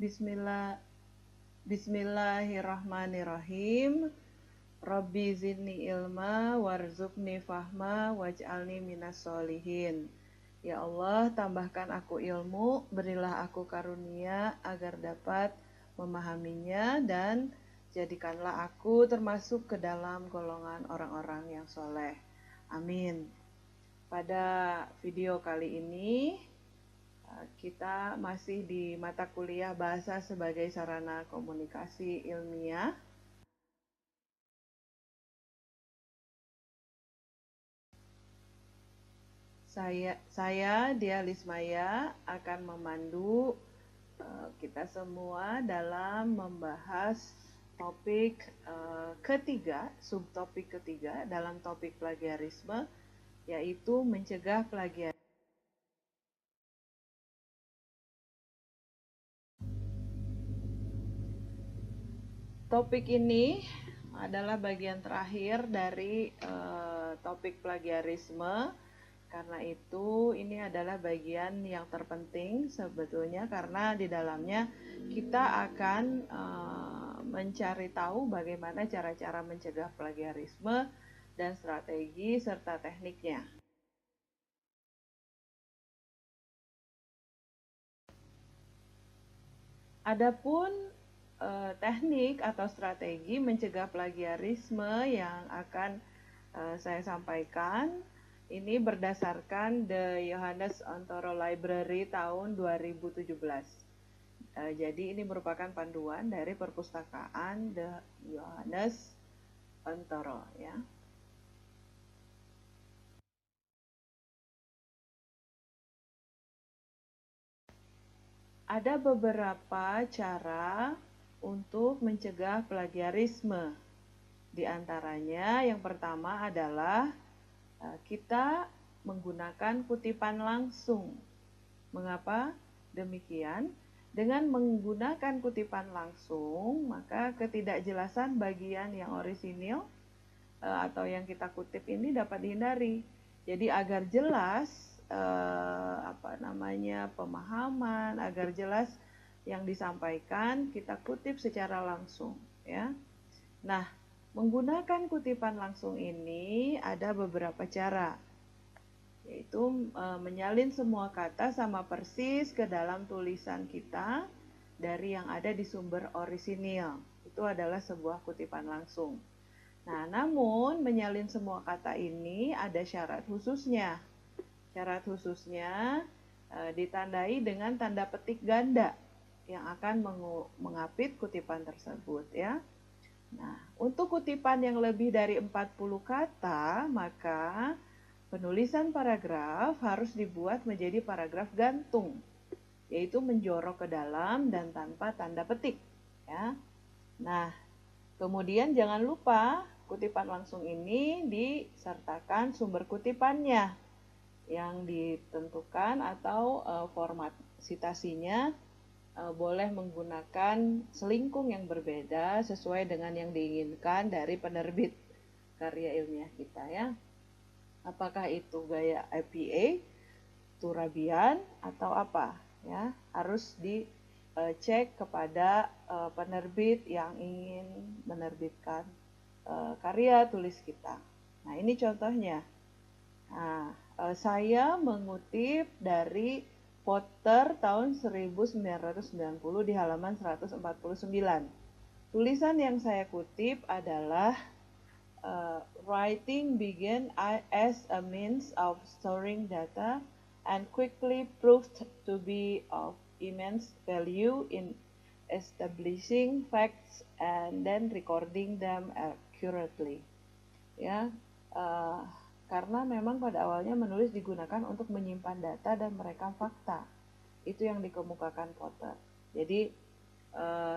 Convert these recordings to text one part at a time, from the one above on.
Bismillah, Bismillahirrahmanirrahim. Rabbi zidni ilma warzuqni fahma waj'alni minas solihin. Ya Allah, tambahkan aku ilmu, berilah aku karunia agar dapat memahaminya dan jadikanlah aku termasuk ke dalam golongan orang-orang yang soleh. Amin. Pada video kali ini kita masih di mata kuliah bahasa sebagai sarana komunikasi ilmiah. Saya Dia Lismaya akan memandu kita semua dalam membahas topik ketiga, subtopik ketiga dalam topik plagiarisme, yaitu mencegah plagiarisme. Topik ini adalah bagian terakhir dari topik plagiarisme. Karena itu ini adalah bagian yang terpenting sebetulnya, karena di dalamnya kita akan mencari tahu bagaimana cara-cara mencegah plagiarisme dan strategi serta tekniknya. Adapun teknik atau strategi mencegah plagiarisme yang akan saya sampaikan ini berdasarkan The Johannes Ontoro Library tahun 2017. Jadi ini merupakan panduan dari perpustakaan The Johannes Ontoro ya. Ada beberapa cara untuk mencegah plagiarisme. Di antaranya yang pertama adalah kita menggunakan kutipan langsung. Mengapa demikian? Dengan menggunakan kutipan langsung, maka ketidakjelasan bagian yang orisinil atau yang kita kutip ini dapat dihindari. Jadi agar jelas pemahaman, agar jelas yang disampaikan kita kutip secara langsung ya. Nah, menggunakan kutipan langsung ini ada beberapa cara, yaitu menyalin semua kata sama persis ke dalam tulisan kita dari yang ada di sumber orisinil. Itu adalah sebuah kutipan langsung. Nah, namun menyalin semua kata ini ada syarat khususnya. Syarat khususnya ditandai dengan tanda petik ganda yang akan mengapit kutipan tersebut ya. Nah, untuk kutipan yang lebih dari 40 kata, maka penulisan paragraf harus dibuat menjadi paragraf gantung, yaitu menjorok ke dalam dan tanpa tanda petik ya. Nah, kemudian jangan lupa kutipan langsung ini disertakan sumber kutipannya yang ditentukan atau format citasinya boleh menggunakan selingkung yang berbeda sesuai dengan yang diinginkan dari penerbit karya ilmiah kita ya. Apakah itu gaya IPA, Turabian atau apa ya, harus dicek kepada penerbit yang ingin menerbitkan karya tulis kita. Nah, ini contohnya. Nah, saya mengutip dari Potter tahun 1990 di halaman 149. Tulisan yang saya kutip adalah writing began as a means of storing data and quickly proved to be of immense value in establishing facts and then recording them accurately. Ya, karena memang pada awalnya menulis digunakan untuk menyimpan data dan merekam fakta. Itu yang dikemukakan Potter. Jadi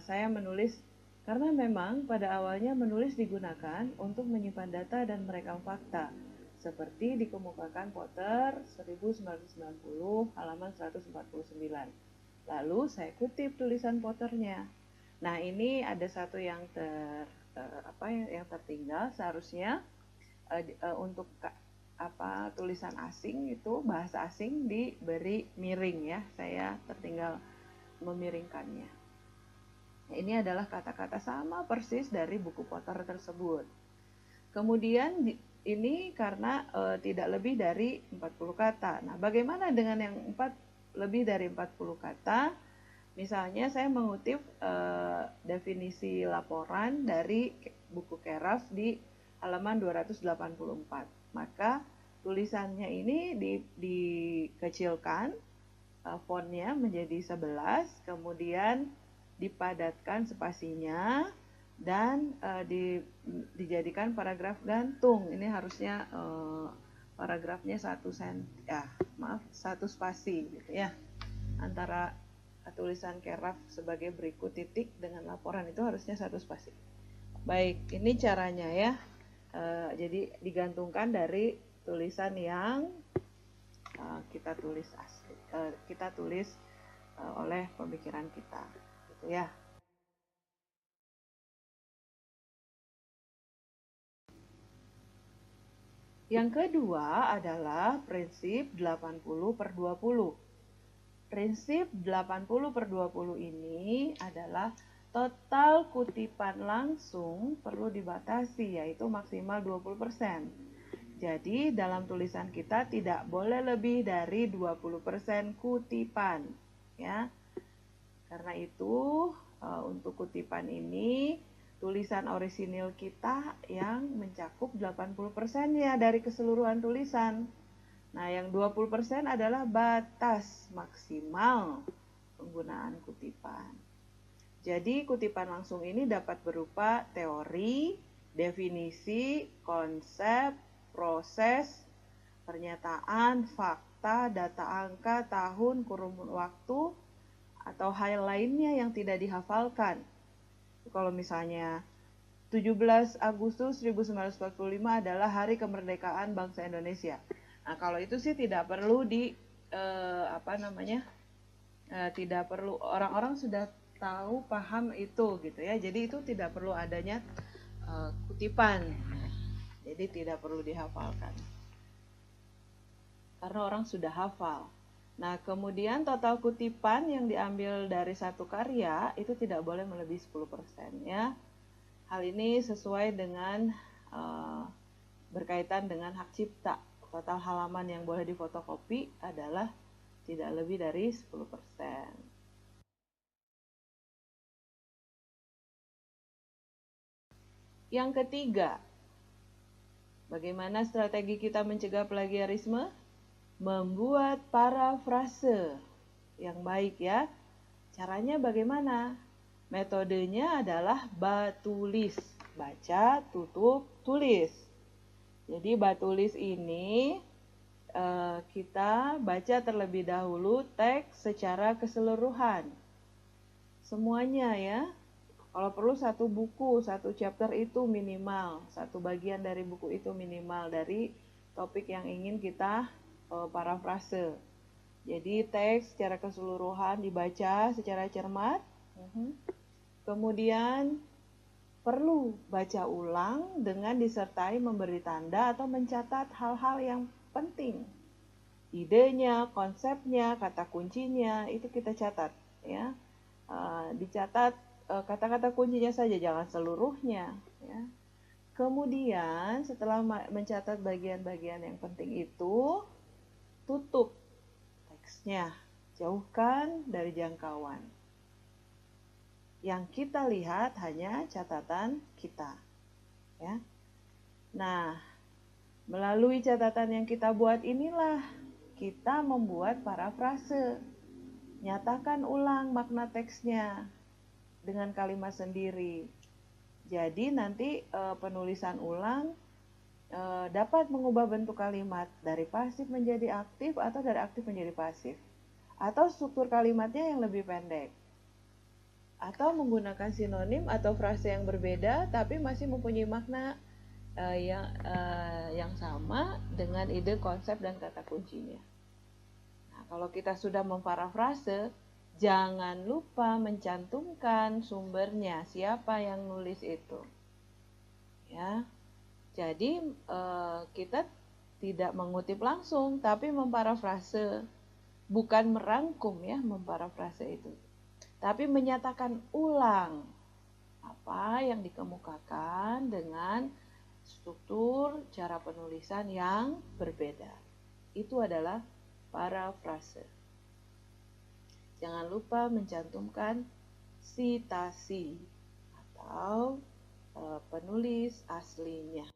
saya menulis karena memang pada awalnya menulis digunakan untuk menyimpan data dan merekam fakta. Seperti dikemukakan Potter 1990 halaman 149. Lalu saya kutip tulisan Potternya. Nah, ini ada satu yang yang tertinggal. Seharusnya untuk tulisan asing itu bahasa asing diberi miring ya. Saya tertinggal memiringkannya. Ini adalah kata-kata sama persis dari buku Potter tersebut. Kemudian ini karena tidak lebih dari 40 kata. Nah, bagaimana dengan yang lebih dari 40 kata? Misalnya saya mengutip definisi laporan dari buku Keraf di halaman 284. Maka tulisannya ini dikecilkan fontnya menjadi 11, kemudian dipadatkan spasinya dan dijadikan paragraf gantung. Ini harusnya paragrafnya 1 spasi gitu ya. Antara tulisan Keraf sebagai berikut titik dengan laporan itu harusnya 1 spasi. Baik, ini caranya ya. Jadi digantungkan dari tulisan yang kita tulis oleh pemikiran kita, gitu ya. Yang kedua adalah prinsip 80/20. Prinsip 80/20 ini adalah total kutipan langsung perlu dibatasi, yaitu maksimal 20%. Jadi dalam tulisan kita tidak boleh lebih dari 20% kutipan, ya. Karena itu untuk kutipan ini tulisan orisinil kita yang mencakup 80% ya dari keseluruhan tulisan. Nah, yang 20% adalah batas maksimal penggunaan kutipan. Jadi kutipan langsung ini dapat berupa teori, definisi, konsep, proses, pernyataan, fakta, data angka, tahun, kurun waktu, atau hal lainnya yang tidak dihafalkan. Kalau misalnya 17 Agustus 1945 adalah hari kemerdekaan bangsa Indonesia. Nah, kalau itu sih tidak perlu tidak perlu, orang-orang sudah tahu, paham itu gitu ya. Jadi itu tidak perlu adanya kutipan. Jadi tidak perlu dihafalkan. Karena orang sudah hafal. Nah, kemudian total kutipan yang diambil dari satu karya itu tidak boleh melebihi 10% ya. Hal ini sesuai dengan berkaitan dengan hak cipta. Total halaman yang boleh difotokopi adalah tidak lebih dari 10%. Yang ketiga, bagaimana strategi kita mencegah plagiarisme? Membuat parafrase yang baik ya. Caranya bagaimana? Metodenya adalah batulis. Baca, tutup, tulis. Jadi batulis ini kita baca terlebih dahulu teks secara keseluruhan. Semuanya ya. Kalau perlu satu buku, satu chapter itu minimal. Satu bagian dari buku itu minimal dari topik yang ingin kita parafrase. Jadi teks secara keseluruhan dibaca secara cermat. Kemudian perlu baca ulang dengan disertai memberi tanda atau mencatat hal-hal yang penting. Idenya, konsepnya, kata kuncinya itu kita catat ya. Dicatat kata-kata kuncinya saja, jangan seluruhnya ya. Kemudian setelah mencatat bagian-bagian yang penting itu, tutup teksnya, jauhkan dari jangkauan. Yang kita lihat hanya catatan kita ya. Nah, melalui catatan yang kita buat inilah kita membuat parafrase. Nyatakan ulang makna teksnya dengan kalimat sendiri. Jadi nanti penulisan ulang dapat mengubah bentuk kalimat dari pasif menjadi aktif atau dari aktif menjadi pasif. Atau struktur kalimatnya yang lebih pendek. Atau menggunakan sinonim atau frase yang berbeda tapi masih mempunyai makna yang sama dengan ide, konsep, dan kata kuncinya. Nah, kalau kita sudah memparafrase, jangan lupa mencantumkan sumbernya, siapa yang nulis itu. Ya. Jadi kita tidak mengutip langsung, tapi memparafrase, bukan merangkum ya, memparafrase itu. tapi menyatakan ulang apa yang dikemukakan dengan struktur cara penulisan yang berbeda. Itu adalah parafrase. Jangan lupa mencantumkan sitasi atau penulis aslinya.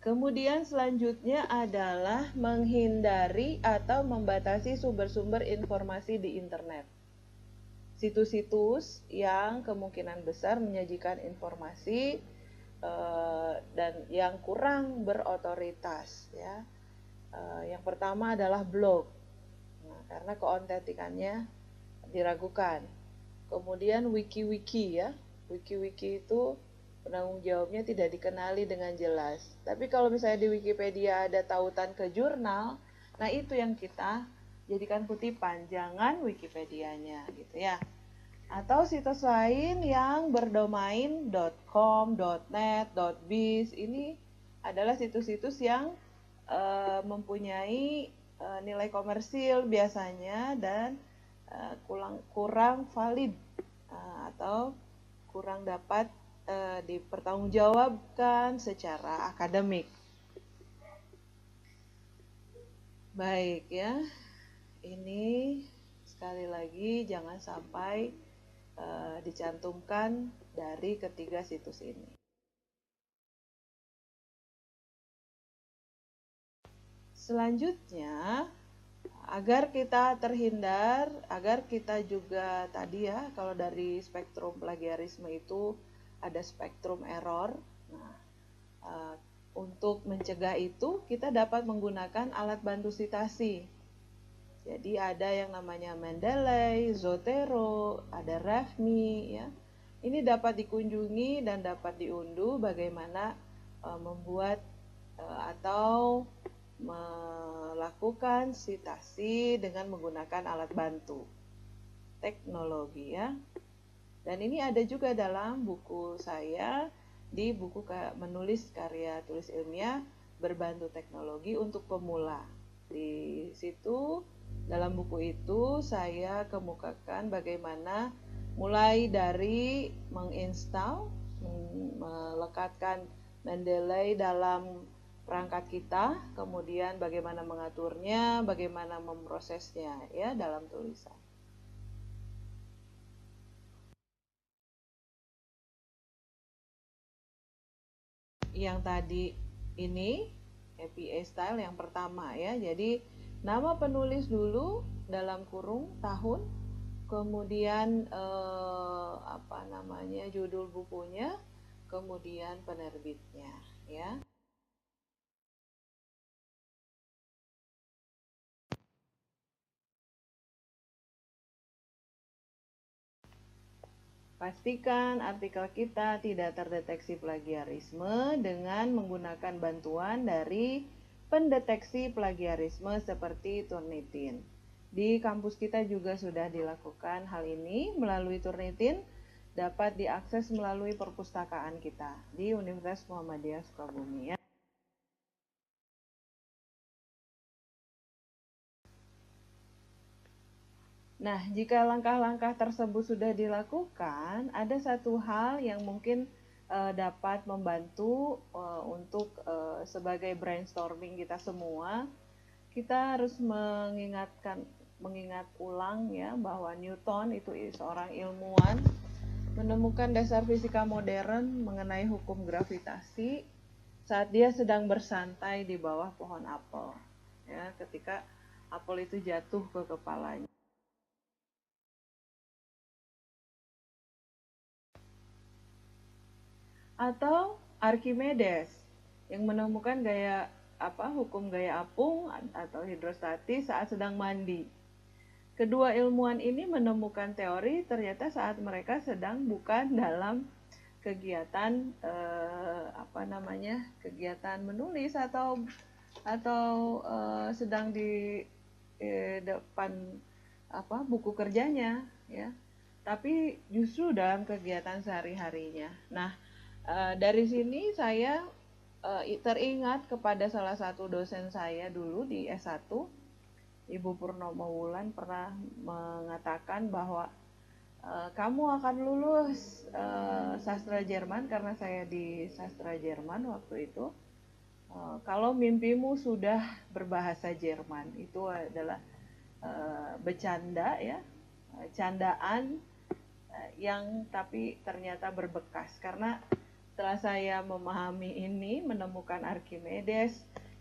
Kemudian selanjutnya adalah menghindari atau membatasi sumber-sumber informasi di internet. Situs-situs yang kemungkinan besar menyajikan informasi dan yang kurang berotoritas, ya. Yang pertama adalah blog, karena keautentikannya diragukan. Kemudian wiki-wiki, ya. Wiki-wiki itu penanggung jawabnya tidak dikenali dengan jelas. Tapi kalau misalnya di Wikipedia ada tautan ke jurnal, nah itu yang kita jadikan kutipan, jangan Wikipedianya gitu ya. Atau situs lain yang berdomain .com, .net, .biz, ini adalah situs-situs yang mempunyai nilai komersil biasanya dan kurang valid atau kurang dapat dipertanggungjawabkan secara akademik. Baik ya, ini sekali lagi jangan sampai dicantumkan dari ketiga situs ini. Selanjutnya, agar kita terhindar, agar kita juga tadi ya, kalau dari spektrum plagiarisme itu ada spektrum error. Nah, untuk mencegah itu kita dapat menggunakan alat bantu sitasi. Jadi ada yang namanya Mendeley, Zotero, ada Refmi ya. Ini dapat dikunjungi dan dapat diunduh bagaimana membuat atau melakukan sitasi dengan menggunakan alat bantu teknologi ya. Dan ini ada juga dalam buku saya, di buku menulis karya tulis ilmiah berbantu teknologi untuk pemula. Di situ dalam buku itu saya kemukakan bagaimana mulai dari menginstal, melekatkan Mendeley dalam perangkat kita, kemudian bagaimana mengaturnya, bagaimana memprosesnya ya dalam tulisan. Yang tadi ini APA style yang pertama ya. Jadi nama penulis dulu dalam kurung tahun, kemudian judul bukunya, kemudian penerbitnya ya. Pastikan artikel kita tidak terdeteksi plagiarisme dengan menggunakan bantuan dari pendeteksi plagiarisme seperti Turnitin. Di kampus kita juga sudah dilakukan hal ini melalui Turnitin, dapat diakses melalui perpustakaan kita di Universitas Muhammadiyah Sukabumi ya. Nah, jika langkah-langkah tersebut sudah dilakukan, ada satu hal yang mungkin dapat membantu untuk sebagai brainstorming kita semua. Kita harus mengingat ulang ya bahwa Newton itu seorang ilmuwan, menemukan dasar fisika modern mengenai hukum gravitasi saat dia sedang bersantai di bawah pohon apel. Ya, ketika apel itu jatuh ke kepalanya. Atau Archimedes yang menemukan hukum gaya apung atau hidrostatis saat sedang mandi. Kedua ilmuwan ini menemukan teori ternyata saat mereka sedang bukan dalam kegiatan kegiatan menulis atau sedang di depan buku kerjanya ya, tapi justru dalam kegiatan sehari-harinya. Nah, dari sini saya teringat kepada salah satu dosen saya dulu di S1, Ibu Purnomo Wulan pernah mengatakan bahwa kamu akan lulus sastra Jerman, karena saya di sastra Jerman waktu itu. Kalau mimpimu sudah berbahasa Jerman, itu adalah bercanda ya, candaan yang tapi ternyata berbekas, karena setelah saya memahami ini, menemukan Archimedes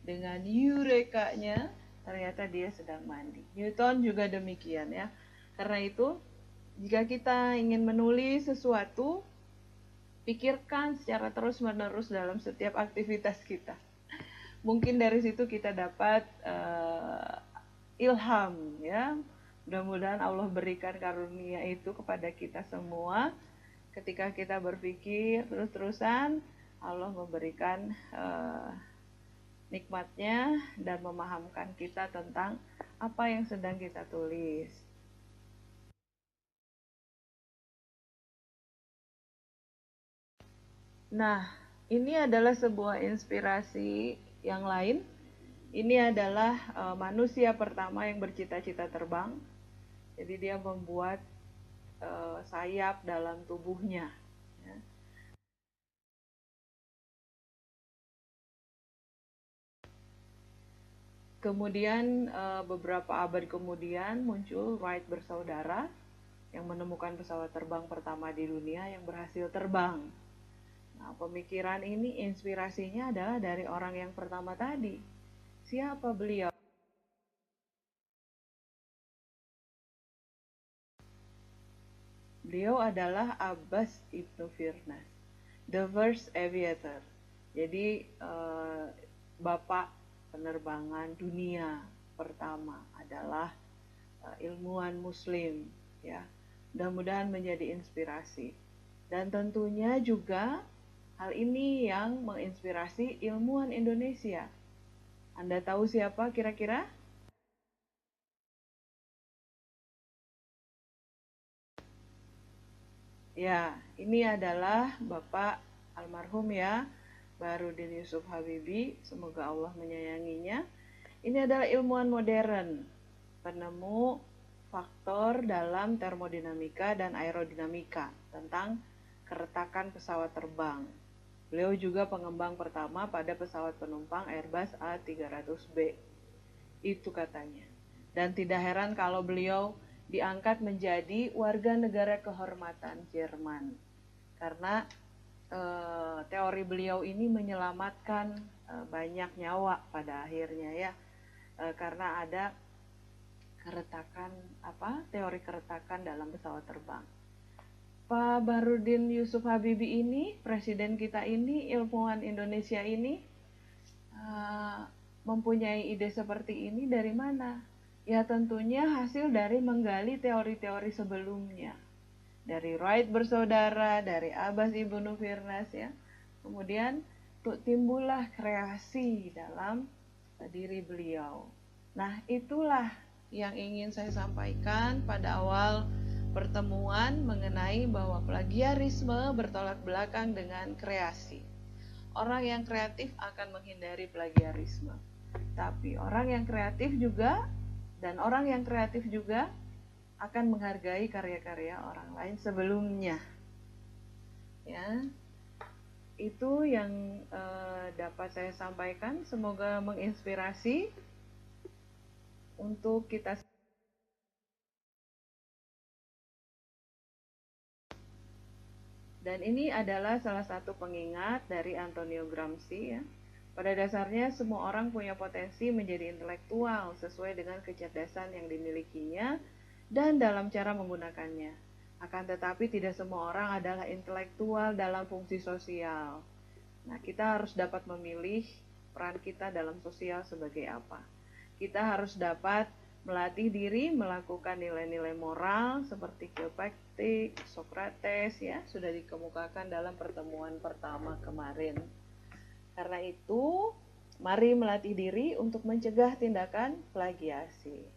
dengan Eureka-nya, ternyata dia sedang mandi. Newton juga demikian ya. Karena itu, jika kita ingin menulis sesuatu, pikirkan secara terus-menerus dalam setiap aktivitas kita. Mungkin dari situ kita dapat ilham ya. Mudah-mudahan Allah berikan karunia itu kepada kita semua. Ketika kita berpikir terus-terusan, Allah memberikan nikmatnya dan memahamkan kita tentang apa yang sedang kita tulis. Nah, ini adalah sebuah inspirasi yang lain. Ini adalah manusia pertama yang bercita-cita terbang. Jadi dia membuat sayap dalam tubuhnya. Ya. Kemudian beberapa abad kemudian muncul Wright bersaudara yang menemukan pesawat terbang pertama di dunia yang berhasil terbang. Nah, pemikiran ini inspirasinya adalah dari orang yang pertama tadi. Siapa beliau? Beliau adalah Abbas Ibnu Firnas, the first aviator. Jadi bapak penerbangan dunia pertama adalah ilmuwan muslim ya. Mudah-mudahan menjadi inspirasi. Dan tentunya juga hal ini yang menginspirasi ilmuwan Indonesia. Anda tahu siapa kira-kira? Ya, ini adalah Bapak almarhum ya, Baharudin Yusuf Habibie, semoga Allah menyayanginya. Ini adalah ilmuwan modern, penemu faktor dalam termodinamika dan aerodinamika tentang keretakan pesawat terbang. Beliau juga pengembang pertama pada pesawat penumpang Airbus A300B. Itu katanya. Dan tidak heran kalau beliau diangkat menjadi warga negara kehormatan Jerman. Karena teori beliau ini menyelamatkan banyak nyawa pada akhirnya ya. Karena ada keretakan teori keretakan dalam pesawat terbang. Pak Baharudin Yusuf Habibie ini, presiden kita ini, ilmuwan Indonesia ini mempunyai ide seperti ini dari mana? Ya tentunya hasil dari menggali teori-teori sebelumnya. Dari Wright bersaudara, dari Abbas Ibnu Firnas ya. Kemudian timbullah kreasi dalam diri beliau. Nah, itulah yang ingin saya sampaikan pada awal pertemuan mengenai bahwa plagiarisme bertolak belakang dengan kreasi. Orang yang kreatif akan menghindari plagiarisme. Tapi orang yang kreatif juga akan menghargai karya-karya orang lain sebelumnya. Ya. Itu yang dapat saya sampaikan, semoga menginspirasi untuk kita. Dan ini adalah salah satu pengingat dari Antonio Gramsci ya. Pada dasarnya semua orang punya potensi menjadi intelektual sesuai dengan kecerdasan yang dimilikinya dan dalam cara menggunakannya. Akan tetapi tidak semua orang adalah intelektual dalam fungsi sosial. Nah, kita harus dapat memilih peran kita dalam sosial sebagai apa. Kita harus dapat melatih diri melakukan nilai-nilai moral seperti Kilpaktik, Sokrates ya, sudah dikemukakan dalam pertemuan pertama kemarin. Karena itu, mari melatih diri untuk mencegah tindakan plagiasi.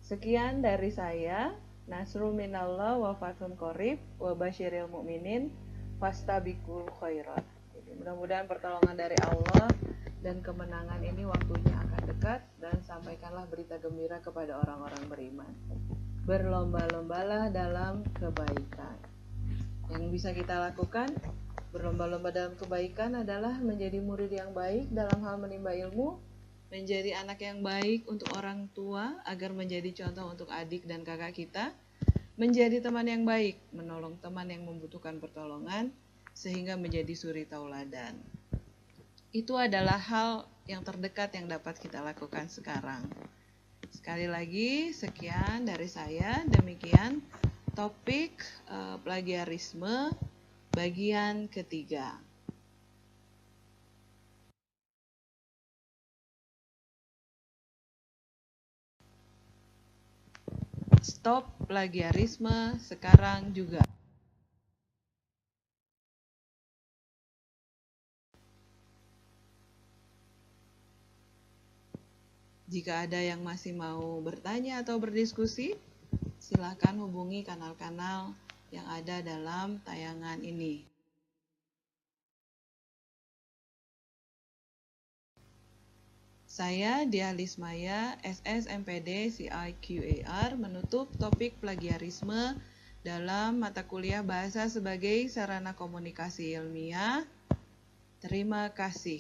Sekian dari saya nasrun minallah wa fathun qarib wa basyiril mu'minin fastabiqul khairat. Jadi mudah-mudahan pertolongan dari Allah dan kemenangan ini waktunya akan dekat, dan sampaikanlah berita gembira kepada orang-orang beriman. Berlomba-lombalah dalam kebaikan. Yang bisa kita lakukan berlomba-lomba dalam kebaikan adalah menjadi murid yang baik dalam hal menimba ilmu, menjadi anak yang baik untuk orang tua agar menjadi contoh untuk adik dan kakak kita, menjadi teman yang baik, menolong teman yang membutuhkan pertolongan, sehingga menjadi suri tauladan. Itu adalah hal yang terdekat yang dapat kita lakukan sekarang. Sekali lagi, sekian dari saya. Demikian topik plagiarisme bagian ketiga. Stop plagiarisme sekarang juga. Jika ada yang masih mau bertanya atau berdiskusi, silakan hubungi kanal-kanal yang ada dalam tayangan ini. Saya Diah Lismaya, SSMPD CIQAR, menutup topik plagiarisme dalam mata kuliah Bahasa sebagai Sarana Komunikasi Ilmiah. Terima kasih.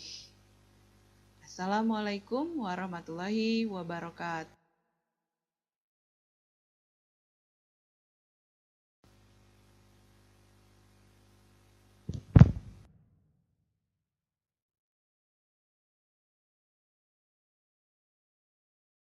Assalamualaikum warahmatullahi wabarakatuh.